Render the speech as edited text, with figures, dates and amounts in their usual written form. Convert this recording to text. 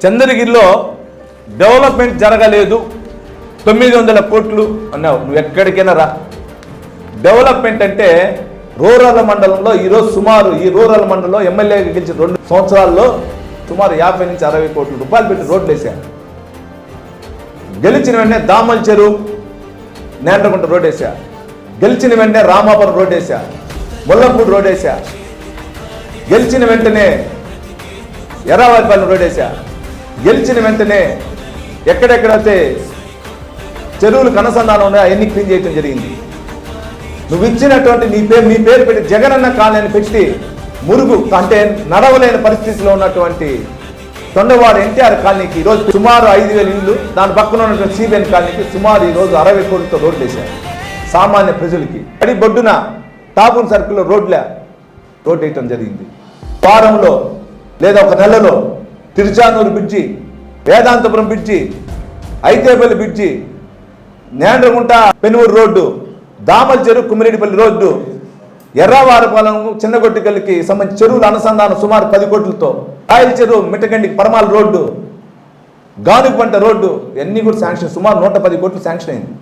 చంద్రగిరిలో development జరగలేదు 900 కోట్లు అన్నావు. నువ్వు ఎక్కడికైనా రా. డెవలప్మెంట్ అంటే రూరల్ మండలంలో ఈరోజు సుమారు ఈ రూరల్ మండలంలో ఎమ్మెల్యేగా గెలిచిన 2 సంవత్సరాల్లో సుమారు 50 నుంచి 60 కోట్ల రూపాయలు పెట్టి రోడ్లు వేశారు. గెలిచిన వెంటనే దామల్ చెరువు నేండ్రగుంట రోడ్ వేసా, గెలిచిన వెంటనే రామాపురం రోడ్ వేసా, ముల్లంపూడి రోడ్ వేసా, గెలిచిన వెంటనే ఎర్రవారిపల్లి రోడ్ వేసా, గెలిచిన వెంటనే ఎక్కడెక్కడైతే చెరువులకు అనుసంధానం ఉన్నాయో అవన్నీ క్లీన్ చేయడం జరిగింది. నువ్వు ఇచ్చినటువంటి మీ పేరు పెట్టి జగనన్న కాలనీ పెట్టి మురుగు అంటే నడవలేని పరిస్థితిలో ఉన్నటువంటి తొండవాడు ఎన్టీఆర్ కాలనీకి ఈరోజు సుమారు 5,000 ఇళ్ళు, దాని పక్కన ఉన్నటువంటి సిబిఎన్ కాలనీకి సుమారు ఈరోజు 60 కోట్లతో రోడ్లు వేశారు. సామాన్య ప్రజలకి అడి బొడ్డున టాపున్ సర్కిల్లో రోడ్ వేయటం జరిగింది. వారంలో లేదా ఒక నెలలో Tiruchanur bridge, Vedanthapuram bridge, Aithepalli bridge, Nendragunta Penumuru road, Damal Cheruvu Kummireddipalli road, ఎర్రవారపాలెం చిన్నగొట్టికల్లికి సంబంధించి చెరువుల అనుసంధానం సుమారు 10 కోట్లతో, రాయల చెరువు మిట్టగండికి పరమాల రోడ్డు, గానుగుపంట రోడ్డు ఇవన్నీ కూడా శాంక్షన్ సుమారు 110 కోట్లు శాంక్షన్ అయింది.